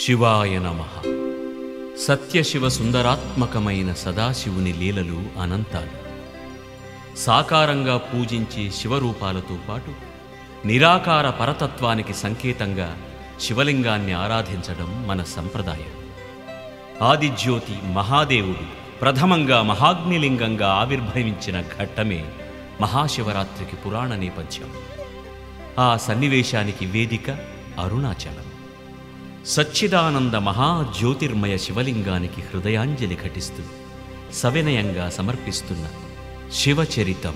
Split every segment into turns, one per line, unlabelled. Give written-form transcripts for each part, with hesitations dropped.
శివాయ నమః. సత్యశివ సుందరాత్మకమైన సదాశివుని లీలలు అనంతాలు. సాకారంగా పూజించే శివరూపాలతో పాటు నిరాకార పరతత్వానికి సంకేతంగా శివలింగాన్ని ఆరాధించడం మన సంప్రదాయం. ఆదిజ్యోతి మహాదేవుడు ప్రథమంగా మహాగ్నిలింగంగా ఆవిర్భవించిన ఘట్టమే మహాశివరాత్రికి పురాణ నేపథ్యం. ఆ సన్నివేశానికి వేదిక అరుణాచలం. సచ్చిదానంద మహాజ్యోతిర్మయ శివలింగానికి హృదయాంజలి ఘటిస్తూ సవినయంగా సమర్పిస్తున్న శివచరితం.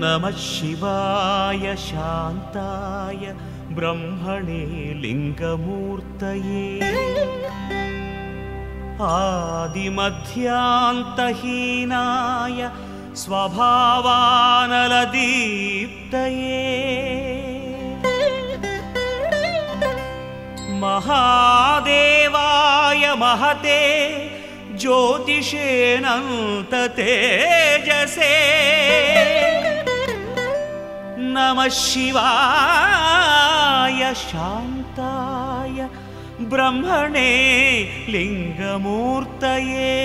నమః శివాయ శాంతాయ బ్రహ్మణే లింగమూర్తయే ఆదిమధ్యాంతహీనాయ స్వభావానలదీప్తయే మహాదేవాయ మహతే జ్యోతిషేనంత తేజసే నమః శివాయ శాంతాయ బ్రహ్మణే లింగమూర్తయే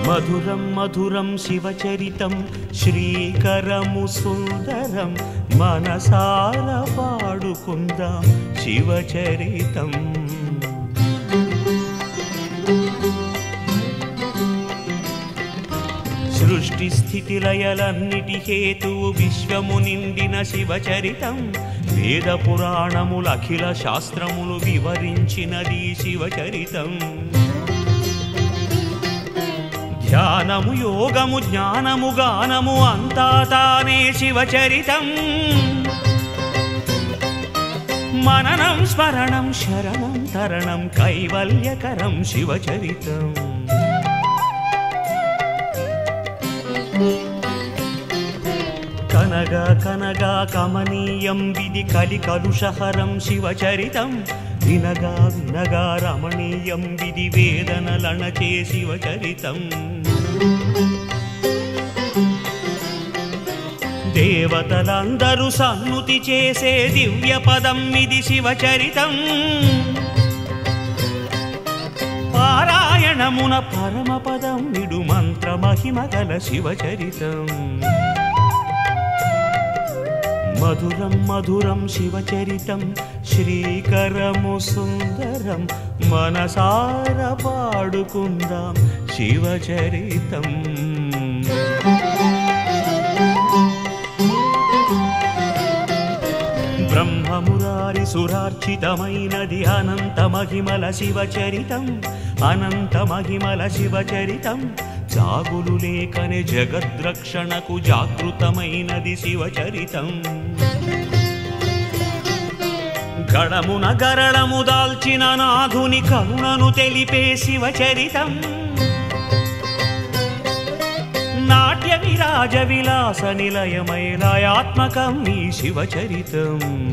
మధురం మధురం శివచరితం శ్రీకరము సుందరం మనసార పాడుకుందాం శివచరితం. సృష్టి స్థితి లయలన్నిటి హేతువు విశ్వము నిండిన శివచరితం. వేద పురాణముల అఖిల శాస్త్రములు వివరించినది శివచరితం. ధ్యానము యోగము జ్ఞానము గానము అంతా తానే శివచరితం. మననం స్మరణం శరణం తరణం కైవల్యకరం శివచరితం. కనగా కనగా కమనీయం విధి కలి కలుషహరం శివచరితం. వినగా వినగా రమణీయం విధి వేదనలణచే శివచరితం. దేవతలందరూ సన్నుతి చేసే దివ్య పదం ఇది శివచరితం. పారాయణమున పరమపదం నిడు మంత్ర మహిమగల శివచరితం. మధురం మధురం శివచరితం శ్రీకరము సుందరం మనసార పాడుకుందాం శివచరితం. బ్రహ్మమురారి సురార్చితమైనది అనంత మహిమల శివచరితం. అనంత మహిమల శివచరితం. జాగులు లేకనే జగద్రక్షణకు జాగృతమైనది శివచరితం. గడమున గరళము దాల్చిన నాథుని కరుణను తెలిపే శివచరితం. నాట్య విరాజ విలాస నిలయమై లయాత్మకం ఈ శివచరితం.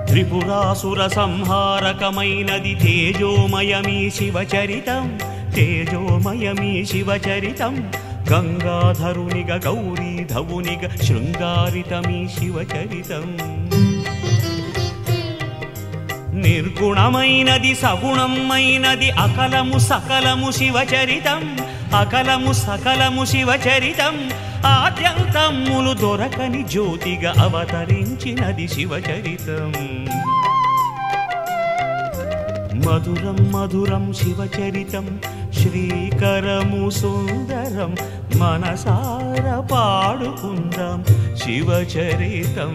త్రిపురాసుర సంహారకమైనది తేజోమయమీ శివచరితం. తేజోమయమీ శివచరితం. గంగాధరునిగ గౌరీధవునిగ శృంగారితమీ శివచరితం. నిర్గుణమైనది సగుణమైనది అకలము సకలము శివచరితం. అకలము సకలము శివచరితం. ఆద్యంతమ్ములు దొరకని జ్యోతిగా అవతరించినది శివచరితం. మధురం మధురం శివచరితం, శ్రీకరము సుందరం, మనసార పాడుకుందాం శివచరితం.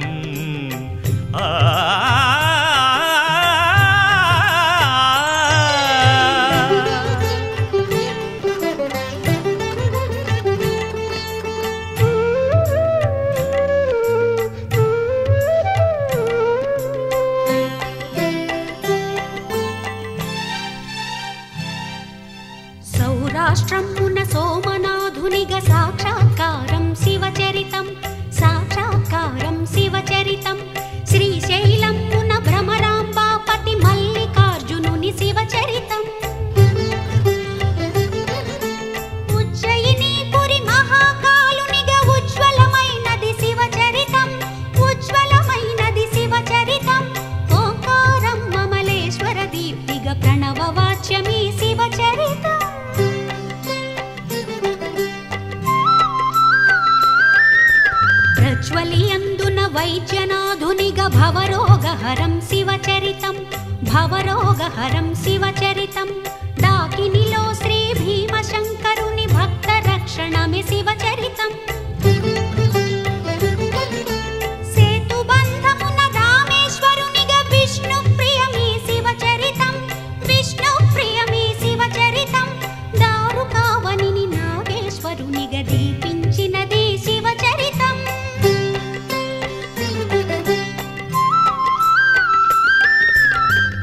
సౌరాష్ట్రమున సోమనాథునిగ సాక్షాత్కారం శివచరితం, సాక్షాత్కారం శివచరితం. శ్రీశైలమున భ్రమరాంబాపతి మల్లికార్జునుని శివచరితం. ఉజ్జయినీపురి మహాకాలునిగ ఉజ్వలమైనది శివచరితం, ఉజ్వలమైనది శివచరితం. ఓంకారం మమలేశ్వర దీప్తిగ ప్రణవవాచ్యమీ శివచరితం. ప్రజ్వలియందున వైద్యనాథునిగ భవరోగహరం శివచరితం, భవరోగహరం శివచరితం. డాకినిలో శ్రీ భీమశంకరుని భక్త రక్షణమే శివచరితం. సేతుబంధమున రామేశ్వరునిగ విష్ణు ప్రియమీ శివచరితం, విష్ణు ప్రియమీ శివచరితం. దారుకావనిని నాగేశ్వరునిగ దీపించినది శివచరితం.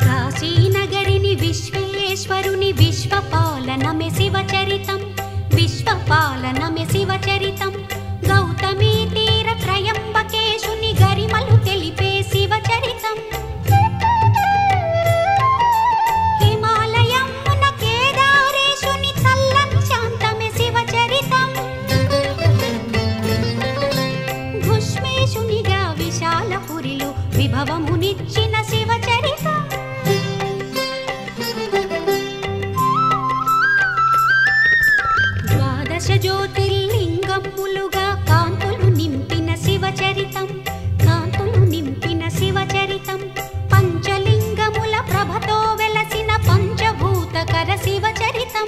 కాశీనగరిని విశ్వేశ్వరుని విశ్వపాలనమే శివచరితం, విశ్వపాలనమే శివచరితం. గౌతమీ తీర త్రయంబకేశుని గరిమలు తెలిపే శివచరితం. హిమాలయమున కేదారేశుని చల్లని శాంతమే శివచరితం. భుష్మేశునిగా విశాలపురిలో విభవమునిచ్చిన శివచరితం. ద్వాదశ జ్యోతిర్లింగములుగా కాంతులు నింపిన శివచరితం, కాంతులు నింపిన శివచరితం. పంచలింగముల ప్రభతో వెలసిన పంచభూతకర శివచరితం.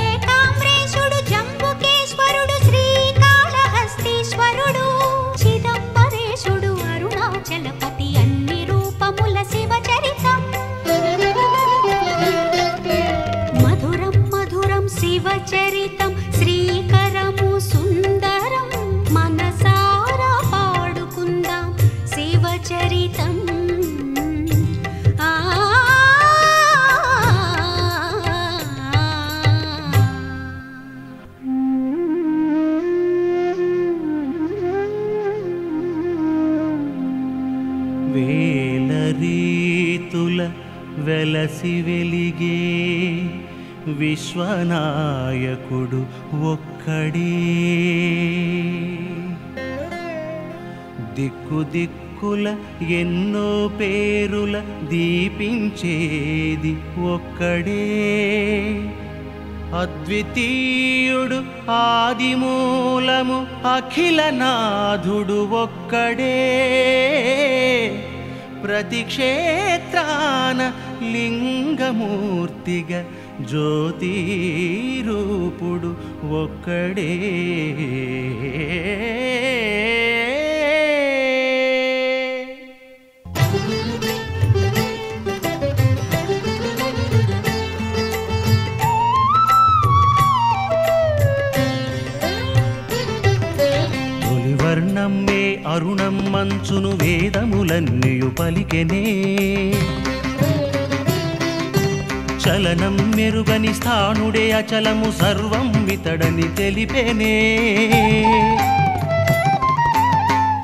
ఏకాంబరేశుడు జంబుకేశ్వరుడు శ్రీకాళహస్తీశ్వరుడు, చిదంబరేశుడు అరుణాచలపతి అన్ని రూపముల శివచరితం. మధురం మధురం శివచరితం, శ్రీకరము సుందరం, మనసారా పాడుకుందాం శివచరితం. ఆ
వేల రీతుల వెలసి వెలిగే విశ్వనాయకుడు ఒక్కడే. దిక్కు దిక్కుల ఎన్నో పేరుల దీపించేది ఒక్కడే. అద్వితీయుడు ఆదిమూలము అఖిలనాథుడు ఒక్కడే. ప్రతి క్షేత్రాన లింగమూర్తిగా జ్యోతి రూపుడు ఒక్కడే. తొలివర్ణమ్మే అరుణం మంచును వేదములన్నయు పలికెనే. చలనం మెరుగని స్థానుడే అచలము సర్వం ఇతడని తెలిపెనే.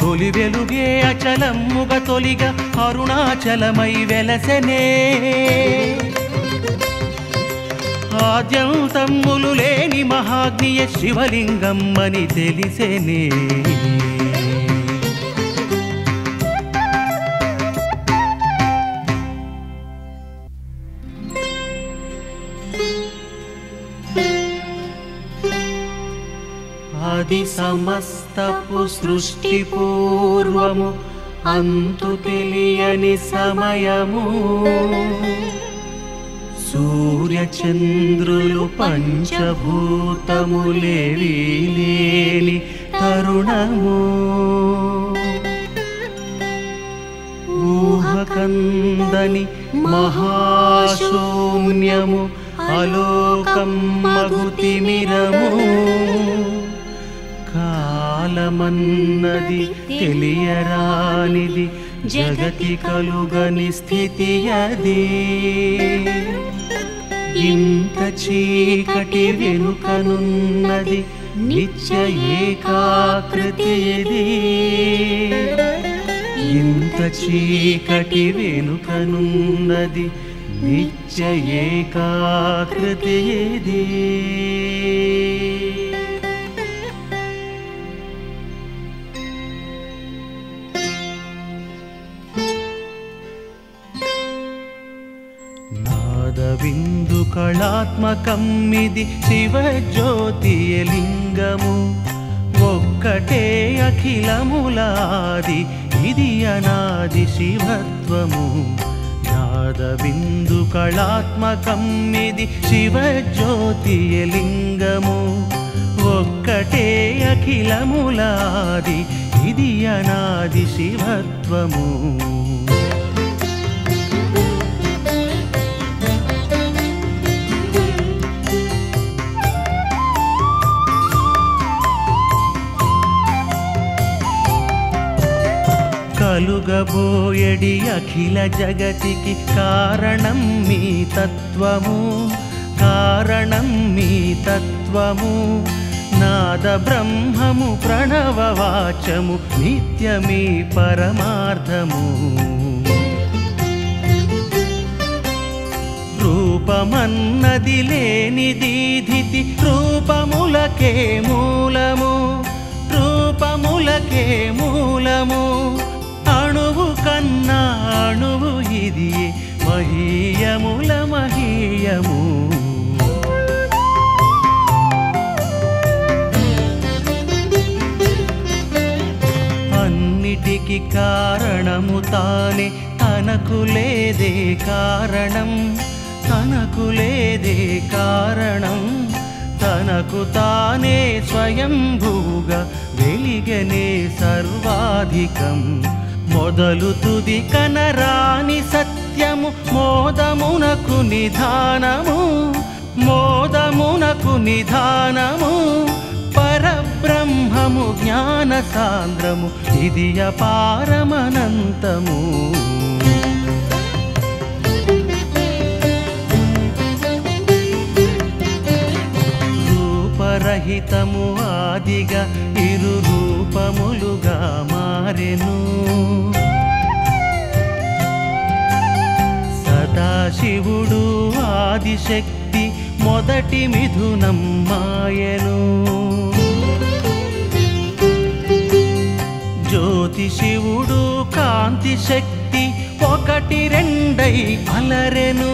తొలి వెలుగే అచలమ్ముగ తొలిగా అరుణాచలమై వెలసెనే. ఆద్యంతమ్ములు లేని మహాగ్నియ శివలింగం అని తెలిసెనే. ఆది సమస్తపు సృష్టి పూర్వము అంతు తెలియని సమయము సూర్యచంద్రులు పంచభూతములేవీ లేని తరుణము ఊహకందని మహాశూన్యము అలోకం మగుతిమిరము కాలమన్నది తెలియరానిది జగతి కలుగని స్థితి అది ఇంత చీకటి వెనుకనున్నది నిత్య ఏకాకృతి ఇది ఇంత చీకటి వెనుకనున్నది నిత్య ఏకాకృతి ఇది నాదబిందు కళాత్మకమిది శివజ్యోతియలింగము ఒక్కటే అఖిలములాది ఇది అనాది శివత్వము నాదబిందు కళాత్మకమిది శివజ్యోతియలింగము ఒక్కటే అఖిలములాది ఇది అనాది శివత్వము కలుగబోయడి అఖిల జగతికి కారణం మీ తత్వము కారణం మీ తత్వము నాద బ్రహ్మము ప్రణవవాచము నిత్యమీ పరమార్థము రూపమన్నది లేనిది ధితి రూపములకే మూలము రూపములకే మూలము అణువు కన్నా అణువు ఇది మహీయముల మహీయము అన్నిటికి కారణము తానే తనకు లేదే కారణం తనకు లేదే కారణం తనకు తానే స్వయంభూగా వెలిగనే సర్వాధికం మొదలు తుది కనరాని సత్యము మోదమునకు నిధానము మోదమునకు నిధానము పరబ్రహ్మము జ్ఞాన సాంద్రము ఇది అపారమనంతము రూపరహితము ఆదిగా ఇరు రూపములుగా మారెను సదాశివుడు ఆదిశక్తి మొదటి మిథునం మాయను జ్యోతి శివుడు కాంతి శక్తి ఒకటి రెండై అలరెను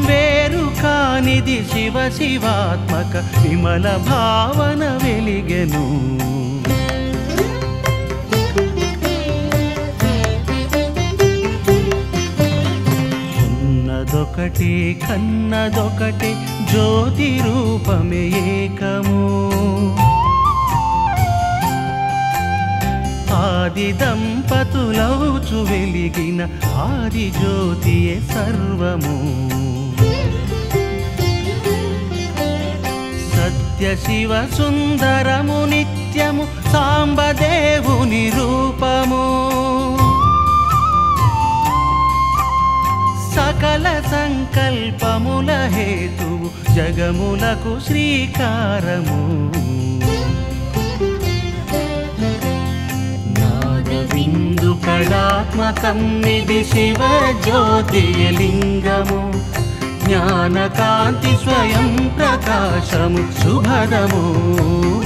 వేరు కానిది శివ శివాత్మక విమల భావన వెలిగెను ఉన్నదొకటే కన్నదొకటే జ్యోతి రూపమే ఏకము ఆది దంపతులవుచు వెలిగిన ఆది జ్యోతియే సర్వము సత్య శివ సుందరము నిత్యము సాంబదేవుని రూపము సకల సంకల్పముల హేతువు జగములకు శ్రీకారము నాదబిందు కళాత్మకమిది శివ జ్యోతిర్లింగము జ్ఞానకాంతి స్వయం ప్రకాశము శుభదము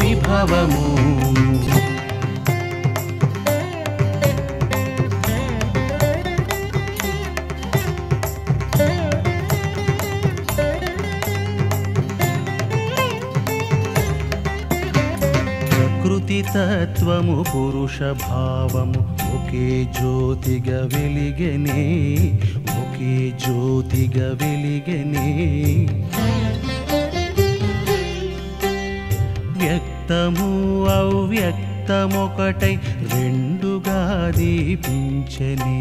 విభవము జ్యోతి తత్వము పురుష భావము ఒకే జ్యోతిగా వెలిగెనే, ఒకే జ్యోతిగా వెలిగెనే. వ్యక్తము అవ్యక్తమొకటై రెండుగా దీపించనే.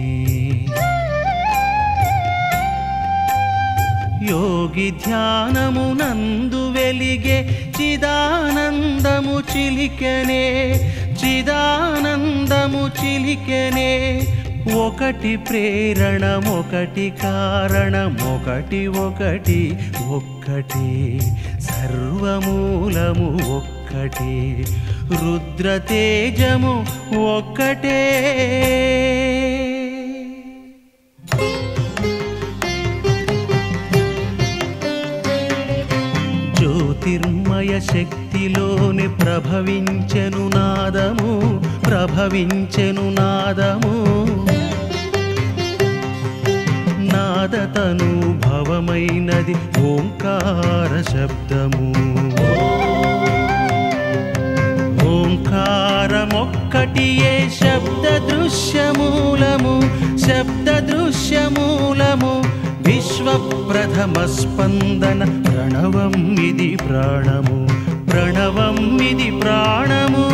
యోగి ధ్యానమునందు వెలిగే చిదానందము చిలికెనే, చిదానందము చిలికెనే. ఒకటి ప్రేరణమొకటి కారణమొకటి ఒకటి ఒక్కటే, సర్వమూలము ఒక్కటే, రుద్రతేజము ఒక్కటే. జ్యోతిర్మయ శక్తిలోని ప్రభవించెను నాదము, ప్రభవించెను నాదము. నాదతను భవమైనది ఓంకార శబ్దము. ఓంకారమొక్కటియే శబ్ద దృశ్యమూలము, శబ్ద దృశ్యమూలము. విశ్వప్రథమ స్పందన ప్రణవం ఇది ప్రాణము, ప్రణవం ఇది ప్రాణము.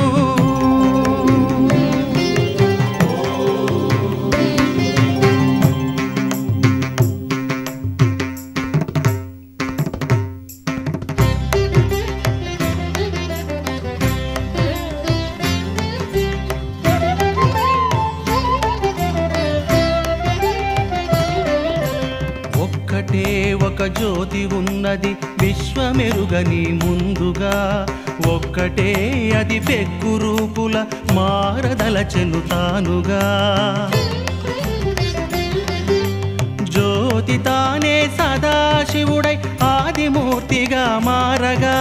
ఒక జ్యోతి ఉన్నది విశ్వమెరుగని ముందుగా, ఒక్కటే అది పెక్కు రూపుల మారదలచెను తానుగా. జ్యోతి తానే సదాశివుడై ఆదిమూర్తిగా మారగా,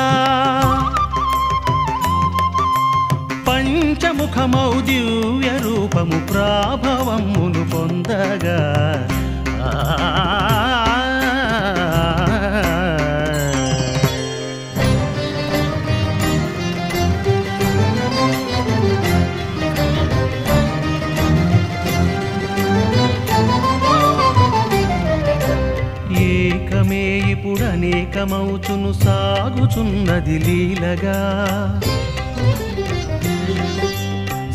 పంచముఖమౌ దివ్య రూపము ప్రాభవమును పొందగా. ఏకమే ఇప్పుడనేకమౌచును సాగుచున్నది లీలగా.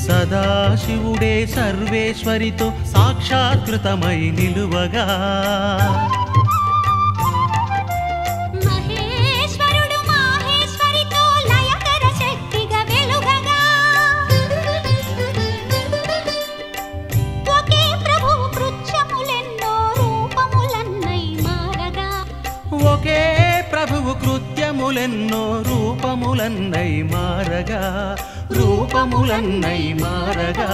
సదాశివుడే సర్వేశ్వరితో సాక్షాత్కృతమై నిలువగా.
మహేశ్వరుడు మాహేశ్వరితో లయకర శక్తిగా వెలుగగా. ఒకే ప్రభువు కృత్యములెన్నో రూపములన్నై మారగా,
ఒకే ప్రభువు కృత్యములెన్నో రూపములన్నై మారగా, రూపములన్నై మారగా.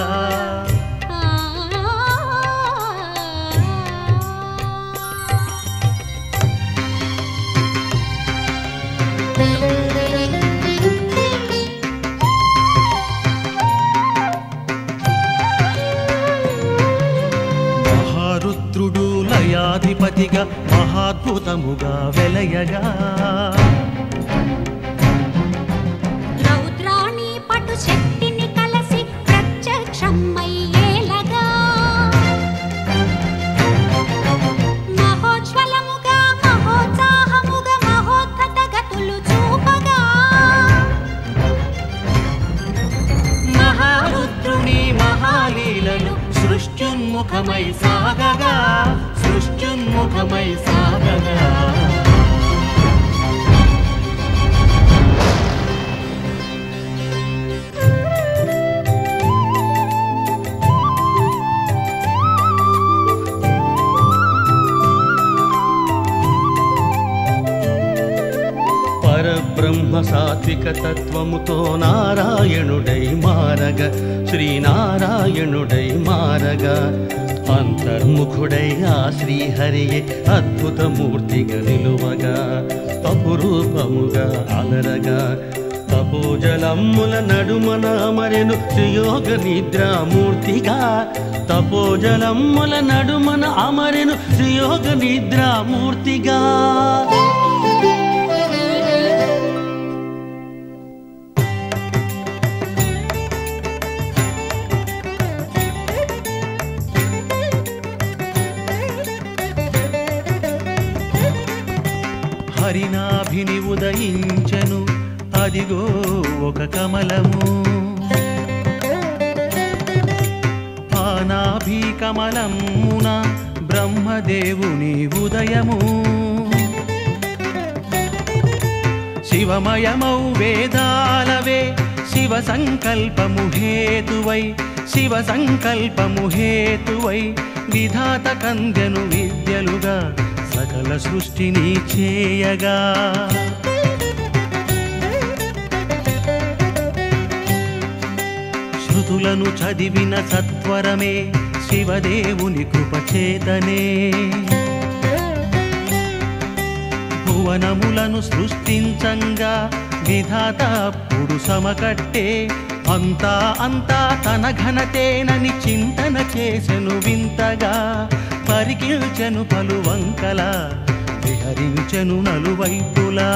మహారుద్రుడు లయాధిపతిగా మహాద్భుతముగా వెలయగా.
రౌద్రాణి పటు శక్తిని కలసి ప్రత్యక్షమయ్యేలగా. మహోజ్వలముగా మహోత్సాహముగా మహోద్ధత గతులు చూపగా.
మహారుద్రుని మహాలీలలు సృష్ట్యున్ముఖమై సాగగా, సృష్ట్యున్ముఖమై సాగగా. పరబ్రహ్మ సాత్విక తత్వముతో నారాయణుడై మారగ, శ్రీనారాయణుడై మారగా. అంతర్ముఖుడై ఆ శ్రీహరియే అద్భుతమూర్తిగా నిలువగా, తపురూపముగా అలరగా. తపోజలమ్ముల నడుమన అమరెను శ్రీయోగ నిద్రామూర్తిగా, తపోజలమ్ముల నడుమన అమరెను శ్రీయోగ నిద్రామూర్తిగా. హరినాభిని ఉదయించెను అదిగో ఒక కమలము ఆ నాభి కమలమున బ్రహ్మదేవుని ఉదయము శివమయమౌ వేదాలవే శివ సంకల్పము హేతువై విధాత కందెను విద్యలుగా సకల సృష్టిని చేయగా శృతులను చదివిన సత్వరమే శివదేవుని కృపచేతనే భువనములను సృష్టించంగా విధాత అప్పుడు సమకట్టే అంతా తన ఘనతేనని చింతన చేసెను వింతగా పరికిల్చెను పలు వంకల విహరించెను నలువైపులా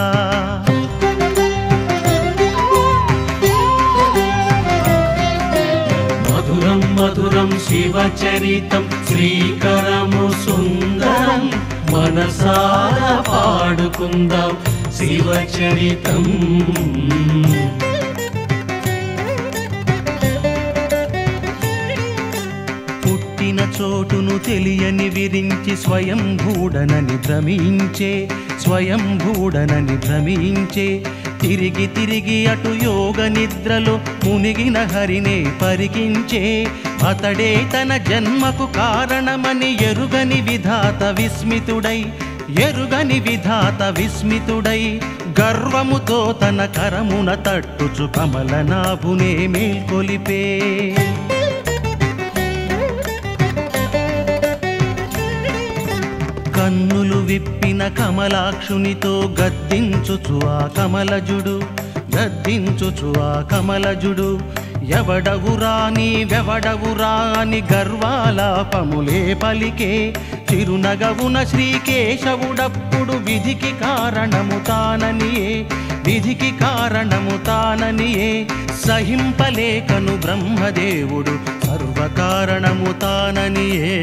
మధురం మధురం శివచరితం శ్రీకరము సుందరం మనసారా పాడుకుందాం శివచరితం పుట్టిన చోటును తెలియని విరించి స్వయంభూడనని భ్రమించే తిరిగి అటు యోగ నిద్రలో మునిగిన హరినే పరికించే అతడే తన జన్మకు కారణమని ఎరుగని విధాత విస్మితుడై గర్వముతో తన కరమున తట్టుచు కమలనాభునే మేల్కొలిపే కన్నులు విప్పిన కమలాక్షునితో గద్దించుచు ఆ కమలజుడు ఎవడవురా నీవెవడవురా అని గర్వాలాపములే పలికే చిరునగవున శ్రీకేశవుడప్పుడు విధికి కారణము తాననియే సహింపలేకను బ్రహ్మదేవుడు సర్వకారణము తాననియే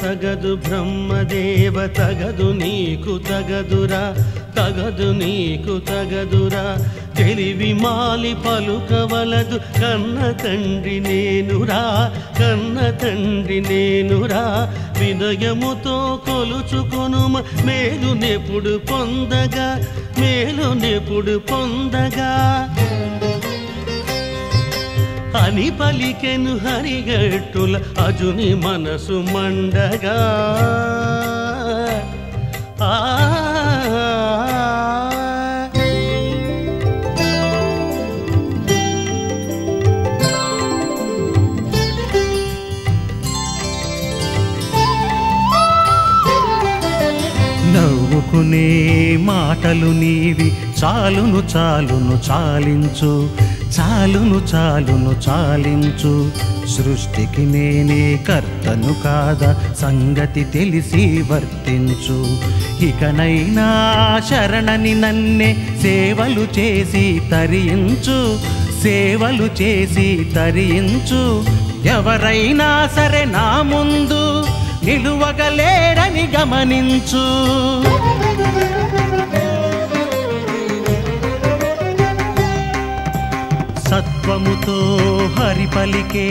తగదు బ్రహ్మదేవ తగదు నీకు తగదురా తెలివి మాలి పలుకవలదు కన్న తండ్రి నేనురా వినయముతో కొలుచుకొనుమ మేలునెప్పుడు పొందగా అని పలికెను హరిగట్టుల అజుని మనసు మండగా నవ్వుకునే మాటలు నీవి చాలును చాలించు సృష్టికి నేనే కర్తను కాదా సంగతి తెలిసి వర్తించు ఇకనైనా శరణని నన్నే సేవలు చేసి తరించు ఎవరైనా సరే నా ముందు నిలువగలేరని గమనించు సత్వముతో హరి పలికే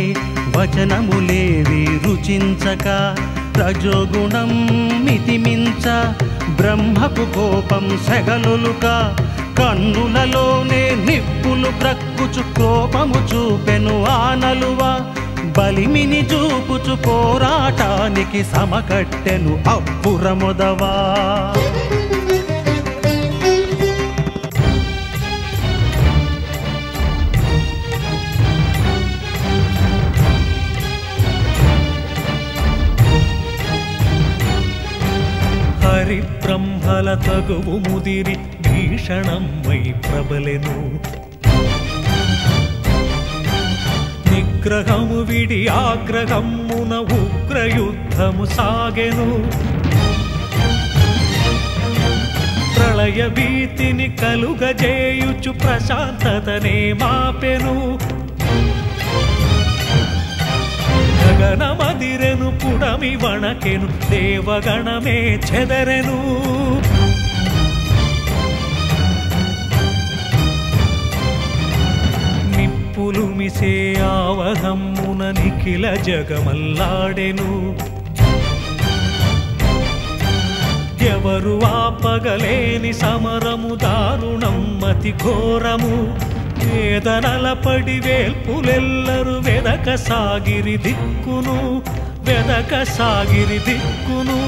వచనములేవి రుచించక రజోగుణం మితిమించ బ్రహ్మకు కోపం సెగలులుక కన్నులలోనే నిప్పులు ప్రక్కుచు కోపము చూపెను ఆనలువ బలిమిని చూపుచు పోరాటానికి సమకట్టెను అప్పురముదవా
బ్రహ్మల తగువు ముదిరి భీషణమై ప్రబలెను
నిగ్రహము విడి ఆగ్రహమున ఉగ్రయుద్ధము సాగెను. ప్రళయ భీతిని కలుగజేయుచు ప్రశాంతతనే మాపెను. గగనమదిరెను పుడమి వణకెను దేవగణమే చెదరెను. నిప్పులు మిసే ఆవహమ్మున నిఖిల జగమల్లాడెను. ఎవరు ఆపగలేని సమరము దారుణం అతి ఘోరము. వేదనల పడి వేల్పులెల్లరు వెదక సాగిరి దిక్కును, వెదక సాగిరి దిక్కును.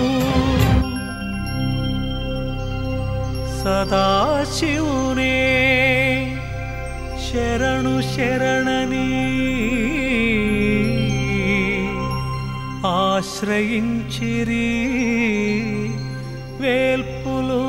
సదాశివునే శరణు శరణని ఆశ్రయించిరి వేల్పులు.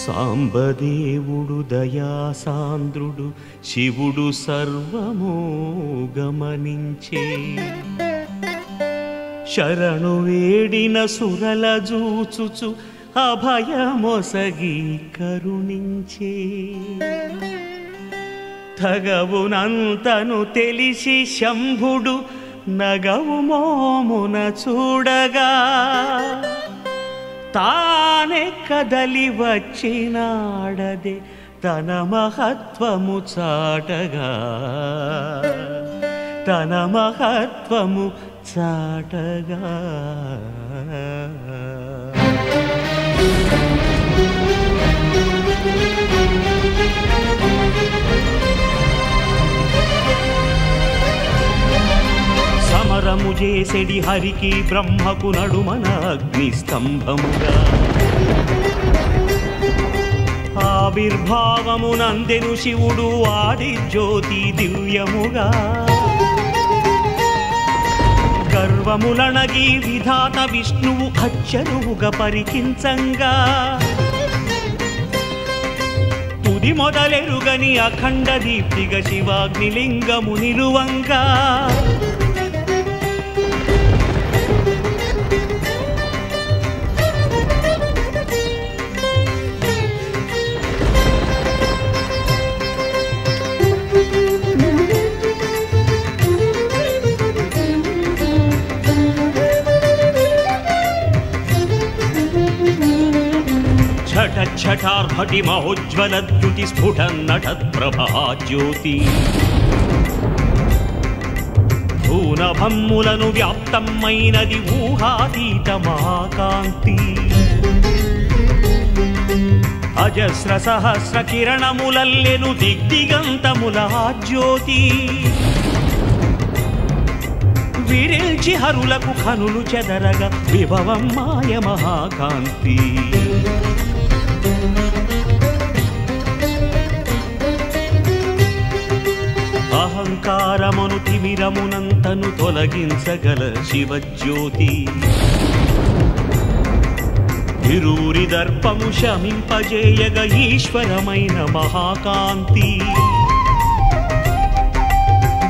సాంబదేవుడు దయాసాంద్రుడు శివుడు సర్వము గమనించే. శరణు వేడిన సురల జూచుచు అభయమొసగి కరుణించే. తగవునంతను తెలిసి శంభుడు నగవు మోమున చూడగా. తానే కదలి వచ్చినాడదే తన మహత్వము చాటగా, తన మహత్వము చాటగా. సమరము చేసెడి హరికి బ్రహ్మకు నడుమన అగ్ని స్తంభముగా. ఆవిర్భావమునందెను శివుడు ఆది జ్యోతి దివ్యముగా. గర్వములనగి విధాత విష్ణువు అచ్చరువుగా పరికించంగా. తుది మొదలెరుగని అఖండ దీప్తిగ శివాగ్నిలింగము నిలువంగా. ఛటార్భటి మహోజ్వల ద్యుతి స్ఫుటన్నటత్ప్రభా జ్యోతి. భూనభమ్ములను వ్యాప్తమైనది ఊహాతీత మహాకాంతి. అజస్ర సహస్ర కిరణములల్లెను దిగ్దిగంతముల జ్యోతి. విరిల్చి హరులకు కనులు చెదరగా విభవం మాయ మహాకాంతి. అహంకారమును తిమిరమునంతను తొలగించగల శివజ్యోతి. విరూరి దర్పము శమింపజేయగ ఈశ్వరమైన మహాకాంతి.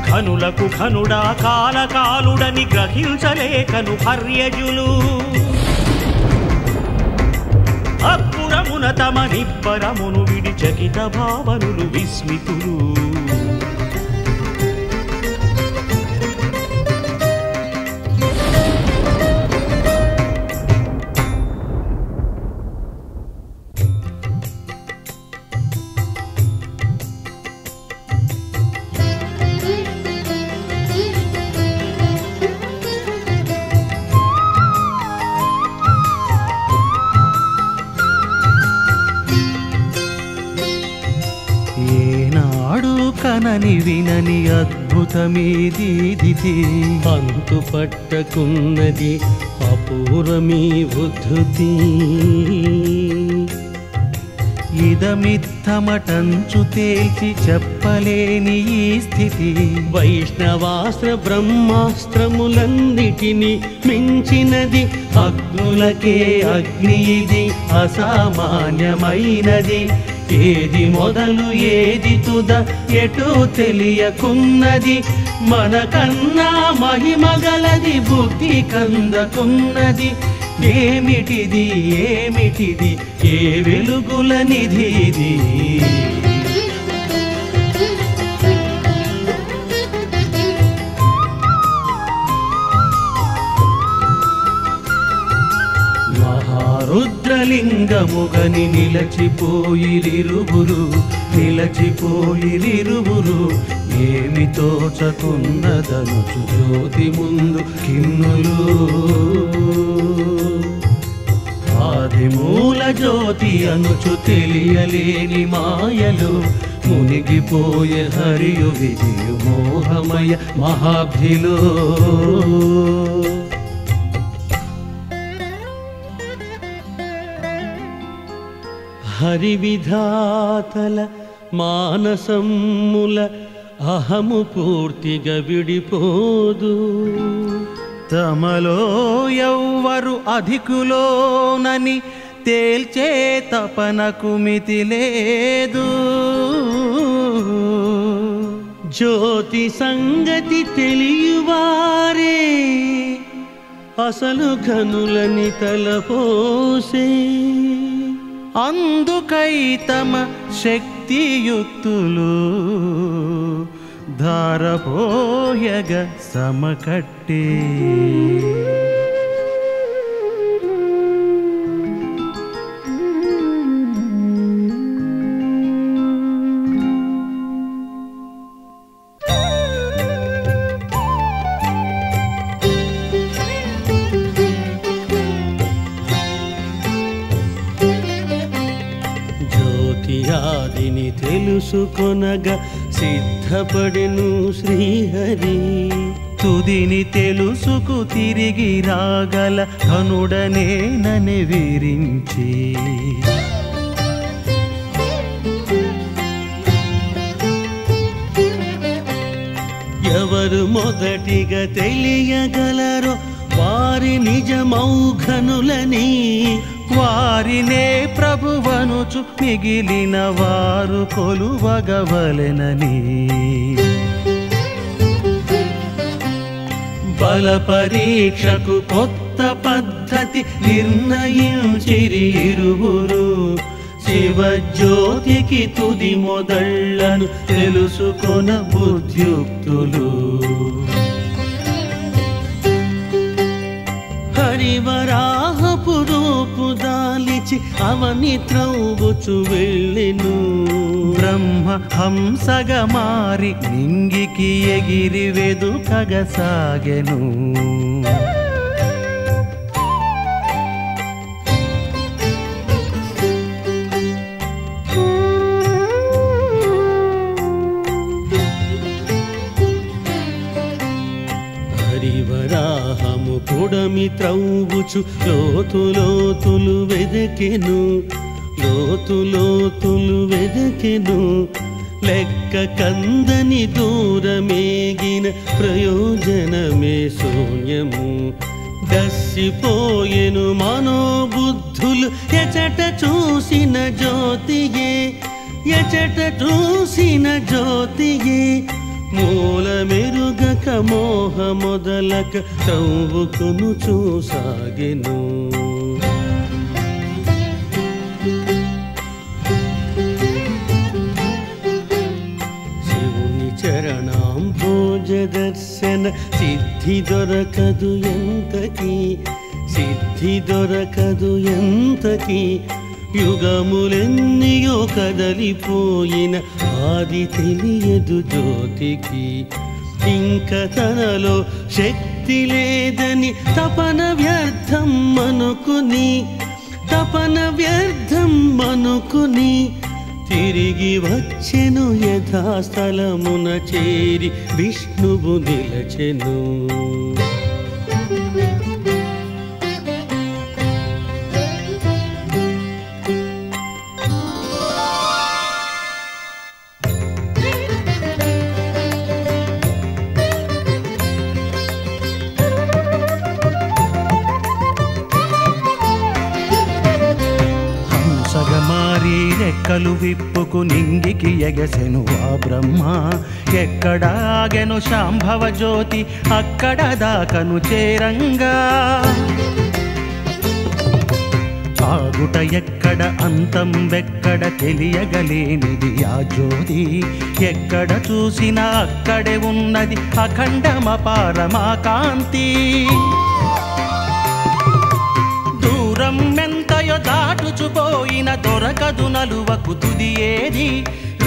ఘనులకు ఘనుడా కాలకాలుడని గ్రహించలేకను హర్యజులు. అప్పురమున తమ నిబ్బరమును విడి చకిత భావనులు విస్మితులు.
కనని వినని అద్భుతమీదీదితి. అంతు పట్టకున్నది అపూర్వమీ ఉద్ధృతి. ఇద
ఇదమిత్తమటంచు తేల్చి చెప్పలేని ఈ స్థితి
వైష్ణవాస్త్ర బ్రహ్మాస్త్రములన్నిటిని మించినది
అగ్నులకే అగ్ని ఇది అసామాన్యమైనది ఏది మొదలు ఏది తుద ఎటు తెలియకున్నది మనకన్నా మహిమ గలది బుద్ధి కందకున్నది ఏమిటిది ఏమిటిది ఏ వెలుగుల నిధి ఇది రుద్రలింగముగని నిలచిపోయిరిరువురు ఏమి తోచకున్నదనుచు జ్యోతి ముందు కిన్నులు ఆదిమూల జ్యోతి అనుచు తెలియలేని మాయలు మునిగిపోయే హరియు విజయు మోహమయ మహాబ్ధిలో
హరి విధాతల మానసమ్ముల అహము పూర్తిగా విడిపోదు
తమలో ఎవ్వరు అధికులోనని తేల్చే తపనకు మితి లేదు
జ్యోతి సంగతి తెలియవారే అసలు ఘనులని తలపోసే
అందుకై తమ శక్తియుక్తులు ధారపోయగ సమకట్టే
ఆదిని తెలుసుకొనగా సిద్ధపడెను శ్రీహరి
తుదిని తెలుసుకు తిరిగి రాగల కనుడనేనని విరించి
ఎవరు మొదటిగా తెలియగలరో వారి నిజమౌఘనులని
వారినే ప్రభువనుచు మిగిలిన వారు కొలువగవలెనని బల పరీక్షకు కొత్త పద్ధతి నిర్ణయించిరి ఇరువురు శివజ్యోతికి తుది మొదళ్లను తెలుసుకొన బుద్ధ్యుక్తులు
హరివరాహపు రూపు దాలిచి అవని త్రౌగుచు వెళ్ళెను
బ్రహ్మ హంసగా మారి నింగికి ఎగిరి వెదుకగసాగెను
హరివరాహము పొడమి త్రౌగుచు లోతులు వెదకెను లెక్క కందని దూరమేగిన ప్రయోజనమే శూన్యము దస్సిపోయెను మనోబుద్ధులు ఎచట చూసిన జ్యోతియే మూల మెరుగక మోహ మొదలక తవ్వుకును చూసాగెను శివుని చరణాంభోజ దర్శన సిద్ధి దొరకదు ఎంతకి యుగములెన్నియో కదలిపోయిన ఆది తెలియదు జ్యోతికి ఇంక తనలో శక్తి లేదని తపన వ్యర్థం అనుకుని తిరిగి వచ్చెను యథాస్థలమున చేరి విష్ణువు నిలచెను
రెక్కలు విప్పుకు నింగికి ఎగసెను ఆ బ్రహ్మ ఎక్కడాగెను శాంభవ జ్యోతి అక్కడ దాకను చేరంగా ఆగుట ఎక్కడ అంతం వెక్కడ తెలియగలేనిది ఆ జ్యోతి ఎక్కడ చూసినా అక్కడే ఉన్నది అఖండమపారమా కాంతి దూరం ఎంతయో దాటుచుపోయిన దొరకదు నలువకు తుది ఏది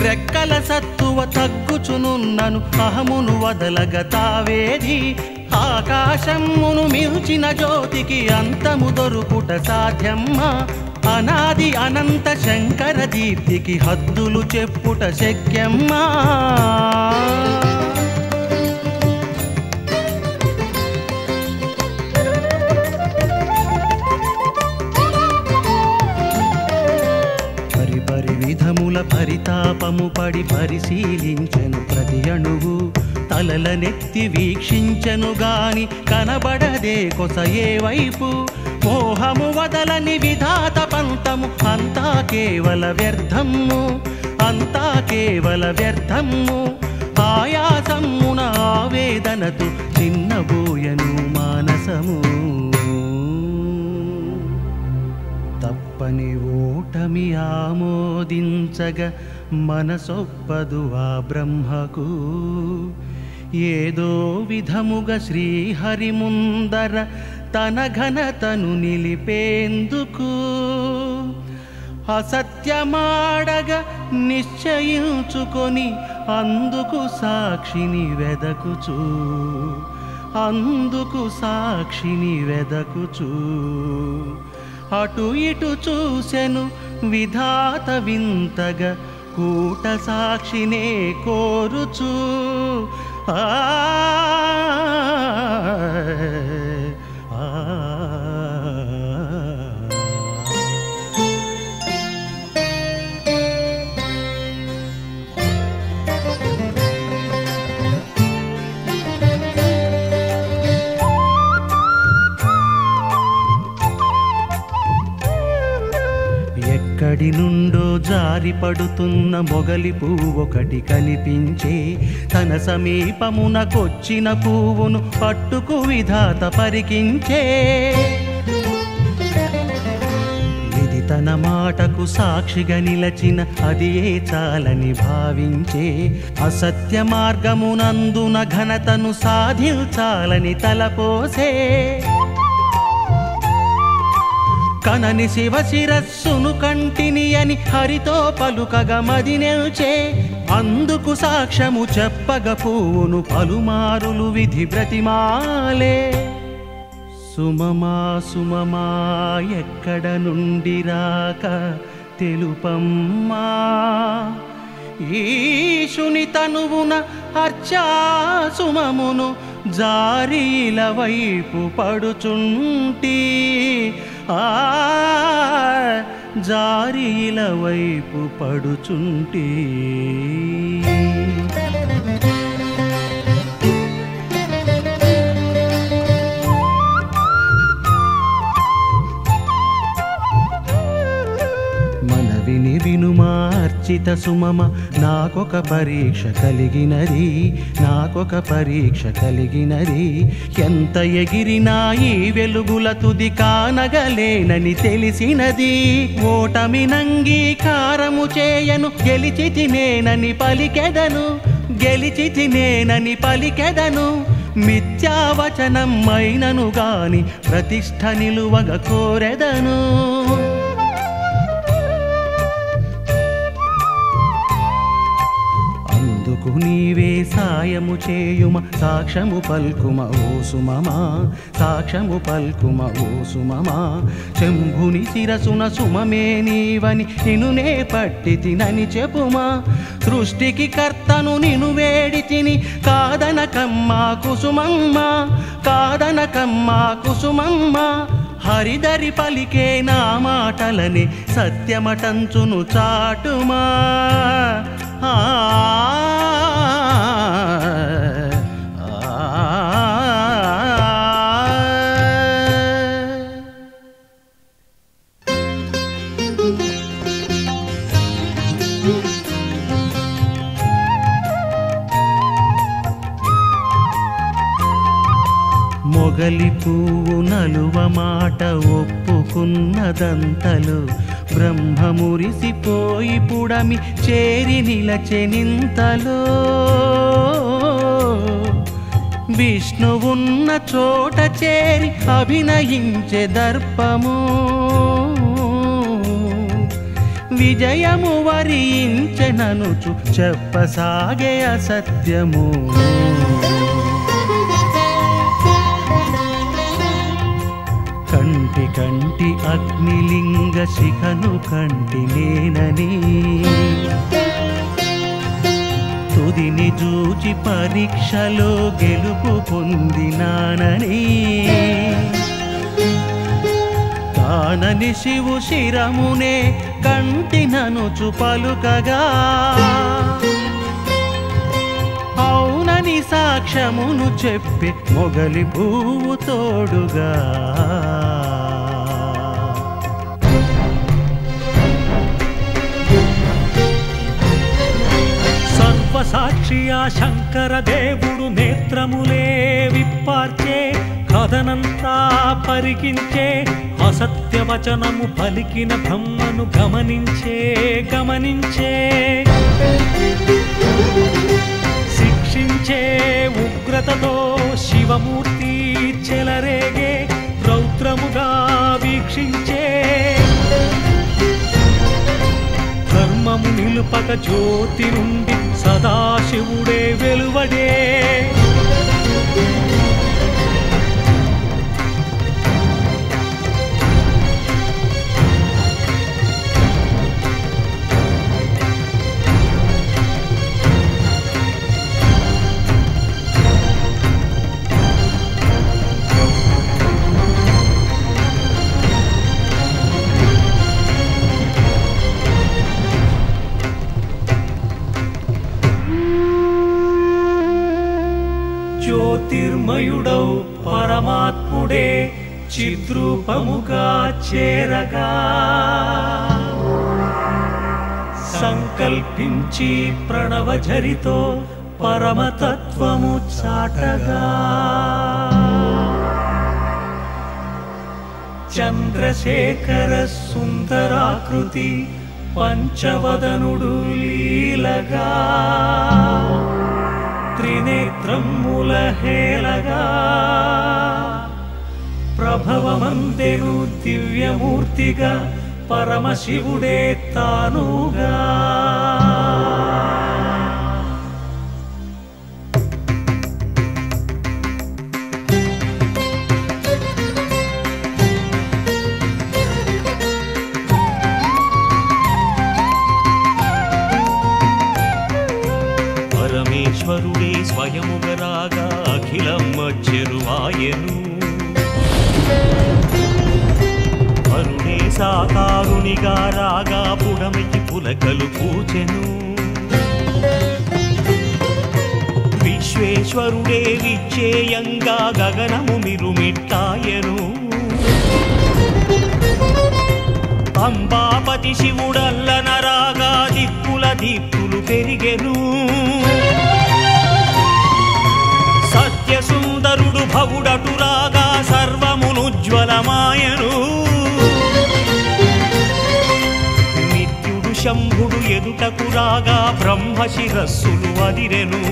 రెక్కల సత్తువ తగ్గుచునున్నను అహమును వదలగ తావేది ఆకాశమును మిల్చిన జ్యోతికి అంతము దొరుకుట సాధ్యమ్మా అనాది అనంత శంకర దీప్తికి హద్దులు చెప్పుట శక్యమ్మా పరిపరి విధముల పరితాపము పడి పరిశీలించెను ప్రతి అణువు తలలనెత్తి వీక్షించెను గాని కనబడదే కొస ఏ వైపు మోహము వదలని విధాత పంతము అంతా కేవల వ్యర్థము అంతా కేవల వ్యర్థము ఆయాసమున ఆవేదనతో చిన్నబోయను మానసము తప్పని ఓటమి ఆమోదించగ మనసొప్పదు ఆ బ్రహ్మకు ఏదో విధముగా శ్రీహరి ముందర తన ఘనతను నిలిపేందుకు అసత్యమాడగా నిశ్చయించుకొని అందుకు సాక్షిని వెదకుచూ అందుకు సాక్షిని వెదకుచూ అటు ఇటు చూసెను విధాత వింతగా కూట సాక్షినే కోరుచు ఆ ఎక్కడి నుండో జారి పడుతున్న మొగలి పువ్వు ఒకటి కనిపించే తన సమీపమునకొచ్చిన పువ్వును పట్టుకు విధాత పరికించే ఇది తన మాటకు సాక్షిగా నిలచిన అది ఏ చాలని భావించే అసత్య మార్గమునందున ఘనతను సాధించాలని తలపోసే కనని శివ శిరస్సును కంటిని అని హరితో పలుకగా మది నెల్చే అందుకు సాక్ష్యము చెప్పగ పువ్వును పలుమారులు విధి బ్రతిమాలే సుమమా సుమమా ఎక్కడ నుండి రాక తెలుపమ్మా ఈశుని తనువున అర్చా సుమమును జారీల వైపు పడుచుంటి జారీల వైపు పడుచుంటి మనవిని వినుమా అర్చిత సుమమ నాకొక పరీక్ష కలిగినది నాకొక పరీక్ష కలిగినది ఎంత ఎగిరినా ఈ వెలుగుల తుది కానగలేనని తెలిసినది ఓటమినంగీకారము చేయను గెలిచి తినేనని పలికెదను గెలిచి తినేనని పలికెదను మిథ్యావచనం అయినను గాని ప్రతిష్ఠ నిలువగ కోరెదను అందుకు నీవే సాయము చేయుమ సాక్ష్యము పల్కుమ ఓ సుమమా సాక్ష్యము పల్కుమ ఓ సుమమా శంభుని శిరసున సుమమే నీవని నినునే పట్టి తినని చెప్పుమా సృష్టికి కర్తను నిను వేడి తిని కాదనకమ్మా కుసుమమ్మ కాదనకమ్మా కుసుమమ్మ హరిదరి పలికే నా మాటలని సత్యమటంచును చాటుమా మొగలి పువ్వు నలువ మాట ఒప్పుకున్నదంతలు బ్రహ్మ మురిసిపోయి పుడమి చేరి నిలచెనింతలో విష్ణువున్న చోట చేరి అభినయించే దర్పము విజయము వరించెననుచు చెప్పసాగే అసత్యము కంటి కంటి అగ్నిలింగ శిఖను కంటి నేనని తుదిని జూచి పరీక్షలో గెలుపు పొందినానని తానని శివు శిరమునే కంటిననుచు పలుకగా అవునని సాక్ష్యమును చెప్పి మొగలి పువ్వు తోడుగా
సర్వసాక్షియా శంకర దేవుడు నేత్రములే విప్పార్చే కథనంతా పరికించే అసత్యవచనము పలికిన బ్రహ్మను గమనించే శిక్షించే ఉగ్రతతో శివమూర్తి చెలరేగే రౌద్రముగా వీక్షించే ధర్మము నిలుపక జ్యోతి నుండి సదాశివుడే వెలువడే జ్యోతిర్మయుడౌ పరమాత్ముడే చిద్రూపముగా చేరగా సంకల్పించి ప్రణవఝరితో పరమతత్వము చాటగా చంద్రశేఖర సుందరాకృతి పంచవదనుడు లీలగా త్రినేత్రముల హేలగా ప్రభవమందెను దివ్యమూర్తిగా పరమశివుడే తానుగా పరమేశ్వరుడే స్వయముగరాగా అఖిలమ్మ చెరువాయను అరుణే సాకారునిగా రాగా పుడమికి పులకలు పూచెను విశ్వేశ్వరుడే విచ్చేయంగా గగనము మిరుమిట్టాయను అంబాపతి శివుడల్లన రాగా దిక్కుల దీప్తులు పెరిగెను సత్యసుందరుడు భవుడటు రాగా సర్వమునుజ్వలమాయను నిత్యుడు శంభుడు ఎదుటకు రాగా బ్రహ్మ శిరస్సులు అదిరెను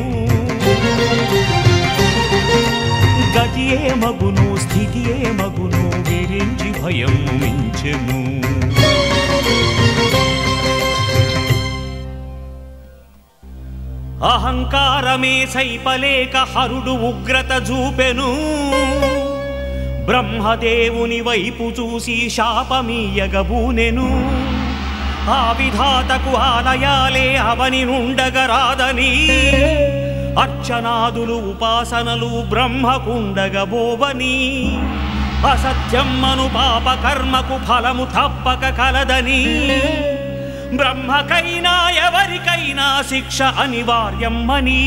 గతియే మగును స్థితియే మగును విరించి భయం మించెను అహంకారమే సైపలేక హరుడు ఉగ్రత చూపెను బ్రహ్మదేవుని వైపు చూసి శాపమీయగబూనెను ఆ విధాతకు ఆలయాలే అవని నుండగరాదని అర్చనాదులు ఉపాసనలు బ్రహ్మకుండగబోవని అసత్యమ్మను పాప కర్మకు ఫలము తప్పక కలదని బ్రహ్మకైనా ఎవరికైనా శిక్ష అనివార్యమ్మని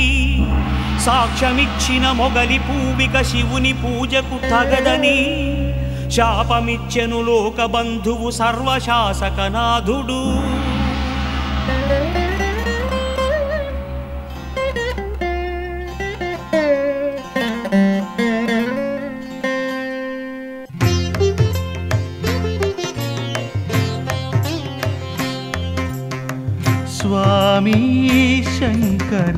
సాక్ష్యమిచ్చిన మొగలి పూవిక శివుని పూజకు తగదని శాపమిచ్చెను లోకబంధువు సర్వశాసకనాథుడు
స్వామి శంకర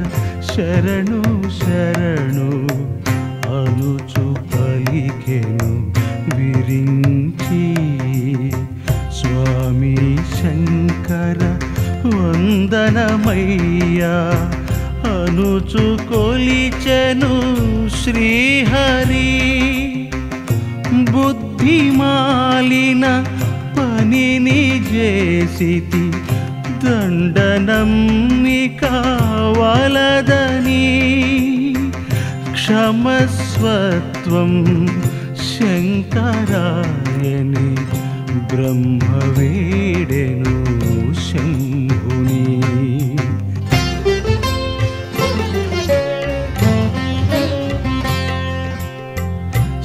శరణు శరణు అనుచు పలికెను విరించి. స్వామి శంకర వందనమయ్యా అనుచు కొలిచెను శ్రీహరి. బుద్ధిమాలిన పనిని చేసితి దండనమ్మిక వలదని. క్షమస్వత్వం శంకరాయని బ్రహ్మవేడెను శంభుని.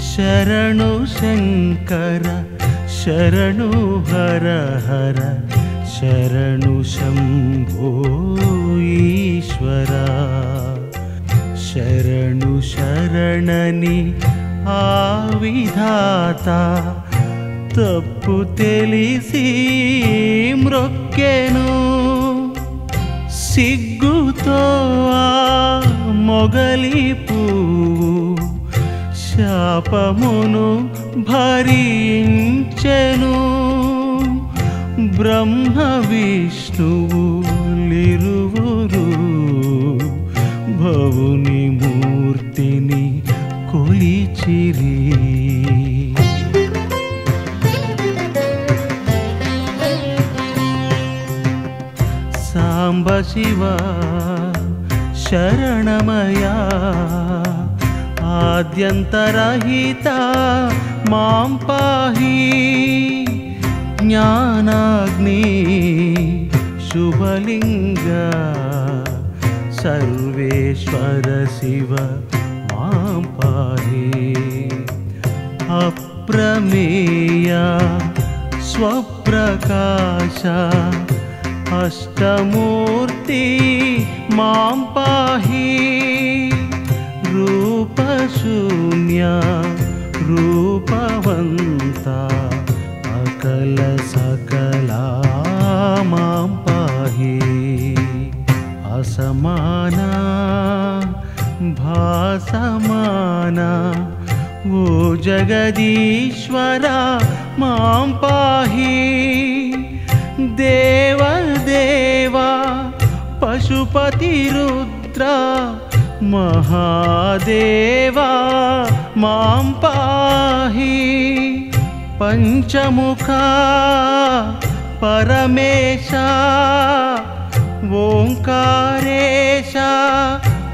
శరణు శంకర శరణు హర హర శరణు శంభో ఈశ్వర. శరణు శరణని ఆ విధాత తప్పు తెలిసి మ్రొక్కెను. సిగ్గుతో ఆ మొగలి పువ్వు శాపమును భరించెను. బ్రహ్మ విష్ణువులిరువురు భవుని మూర్తిని కొలిచిరి. సాంబ శివ శరణమయా ఆద్యంతరహిత మాం పాహి. జ్ఞానాగ్ని శుభలింగ సర్వేశ్వర శివ మాం పాహి. అప్రమేయ స్వప్రకాశ అష్టమూర్తి మాం పాహి. రూపశూన్య రూపవంత అకల సకలా మాం పాహి. అసమాన భాసమాన ఓ జగదీశ్వర మాం పాహి. దేవదేవా పశుపతి రుద్ర మహాదేవా మాం పాహి. పంచముఖ పరమేశ ఓంకారేశ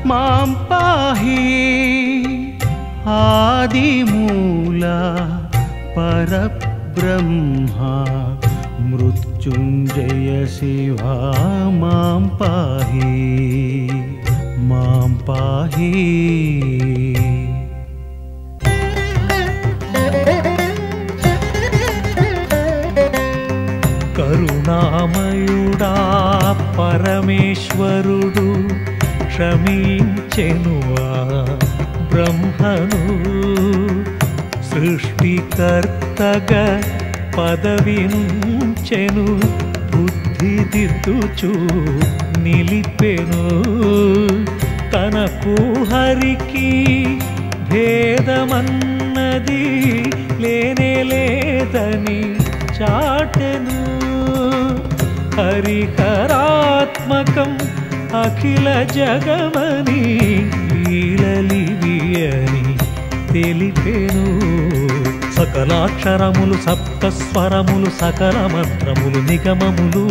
మాం పాహి. ఆదిమూల పరబ్రహ్మ మృత్యుంజయ శివ మాం పాహి మాం పాహి.
కరుణామయుడా పరమేశ్వరుడు క్షమించెను ఆ బ్రహ్మను. సృష్టికర్తగా పదవినుంచెను బుద్ధి దిద్దుచు నిలిపెను. తనకు హరికి భేదమన్నది లేనే లేదని చాటెను. హరిహరాత్మకం అఖిల జగమని లీలలివియని తెలిపెను. సకలాక్షరములు సప్తస్వరములు సకల మంత్రములు నిగమములు.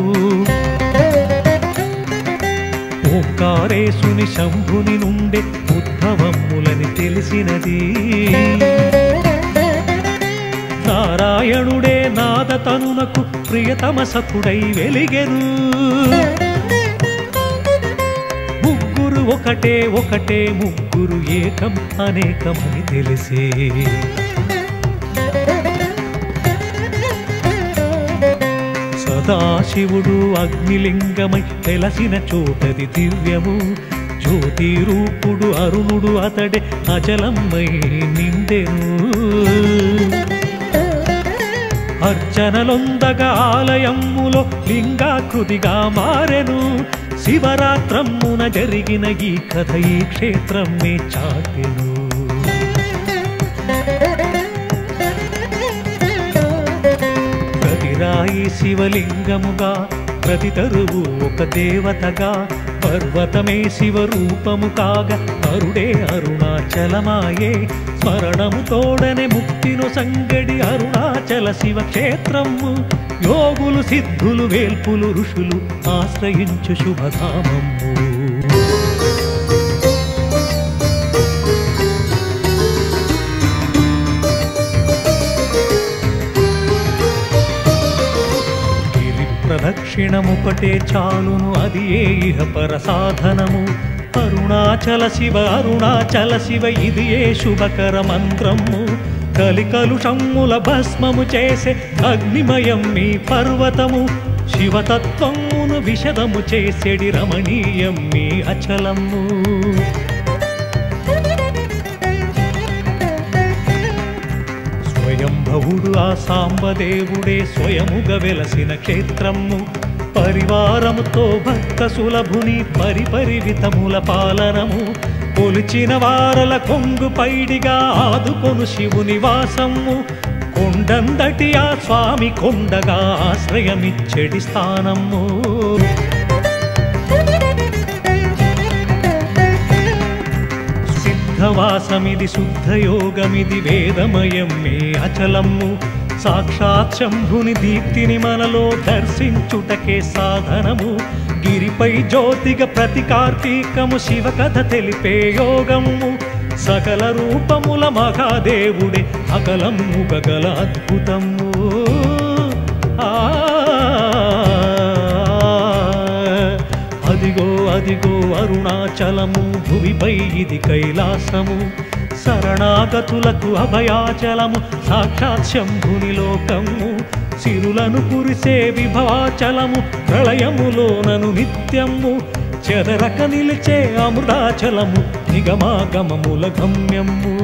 ఓంకారేశుని శంభుని నుండి ఉద్భవములని తెలిసినది. నారాయణుడే నాదతనునకు ప్రియతమ సఖుడై వెలిగెను. ముగ్గురు ఒకటే ఒకటే ముగ్గురు ఏకం అనేకమని తెలిసే. సదాశివుడు అగ్నిలింగమై వెలసిన చోటది దివ్యము. జ్యోతి రూపుడు అరుణుడు అతడే అచలమై నిండెను. అర్చనలొందగా ఆలయముల అదిగో లింగాకృతిగా మారెను. శివరాత్రమ్మున జరిగిన ఈ కథ ఈ క్షేత్రమే చాటెను. ప్రతి రాయి శివలింగముగా, ప్రతి తరువు ఒక దేవతగా, పర్వతమే శివరూపము కాగా అరుడే అరుణాచలమాయే. స్మరణము తోడనే ముక్తిను సంగడి అరుణాచల శివ క్షేత్రము. యోగులు సిద్ధులు వేల్పులు ఋషులు ఆశ్రయించు శుభధామము. ప్రదక్షిణముకటే చాలును, అది ఏ ఇహపర సాధనము. అరుణాచల శివ అరుణాచల శివ ఇది ఏ శుభకర మంత్రము. కలికలుషమ్ముల భస్మము చేసే అగ్నిమయం మీ పర్వతము. శివతత్వమును విషదము చేసేడి రమణీయం మీ అచలము. స్వయంభవుడు ఆ సాంబదేవుడే స్వయముగా వెలసిన క్షేత్రము. పరివారముతో భక్త సులభుని పరిపరివితముల పాలనము. కొలిచిన వారల కొంగు పైడిగా ఆదుకొను శివుని వాసము. కొండందటి ఆ స్వామి కొండగా ఆశ్రయమిచ్చడి స్థానము. సిద్ధవాసమిది శుద్ధయోగమిది వేదమయం మే అచలము. సాక్షాత్ శంభుని దీప్తిని మనలో దర్శించుటకే సాధనము. గిరిపై జ్యోతిగా ప్రతి కార్తీకము శివ కథ తెలిపే యోగము. సకల రూపముల మహాదేవుడే అకలము గగల అద్భుతము. అదిగో అదిగో అరుణాచలము, భువిపై ఇది కైలాసము. శరణాగతులకు అభయాచలము, సాక్షాత్ శంభుని లోకము. సిరులను కురిసే విభవాచలము, ప్రళయములోనను నిత్యము. చెదరక నిలిచే అమృతాచలము, నిగమాగమముల గమ్యము.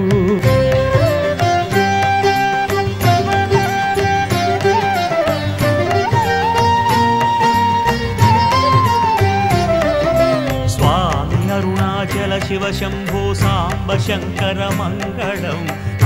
శివ శంభో సాంబ శంకర మంగళం.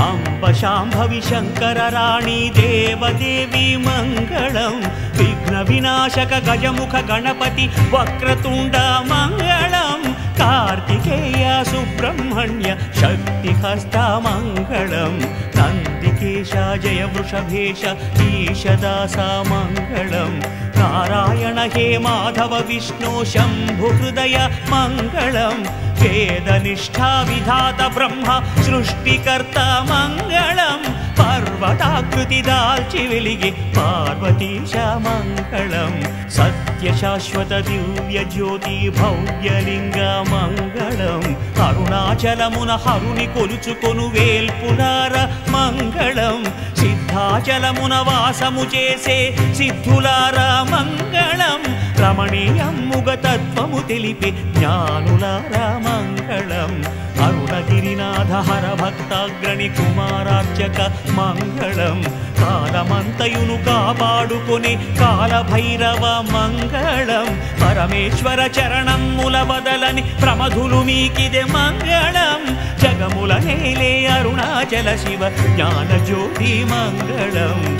అంబ శాంభవి శంకర రాణి దేవదేవి మంగళం. విఘ్న వినాశక గజముఖ గణపతి వక్రతుండ మంగళం. కార్తికేయ సుబ్రహ్మణ్య శక్తి హస్త మంగళం. నందికేశ జయ వృషభేశ ఈశదాస మంగళం. నారాయణ హే మాధవ విష్ణు శంభు హృదయ మంగళం. వేదనిష్ఠా విధాత బ్రహ్మ సృష్టికర్త మంగళం. పర్వతాకృతి దాల్చి వెలిగి పార్వతీశ మంగళం. సత్య శాశ్వత దివ్య జ్యోతి భవ్యలింగ మంగళం. అరుణాచలమున హరుని కొలుచుకొను వేల్పులార మంగళం. సిద్ధాచలమున వాసము చేసే సిద్ధులార మంగళం. రమణీయమ్ముగ తత్వము తెలిపే జ్ఞానులార మంగళం. అరుణగిరినాథ హర భక్తాగ్రణి కుమారార్చక మంగళం. కాలమంతయును కాపాడుకునే కాలభైరవ మంగళం. పరమేశ్వర చరణముల బదలని ప్రమధులు మీకిదే మంగళం. జగముల నేలే అరుణాచల శివ జ్ఞాన జ్యోతి మంగళం.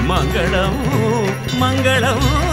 మంగళం మంగళం.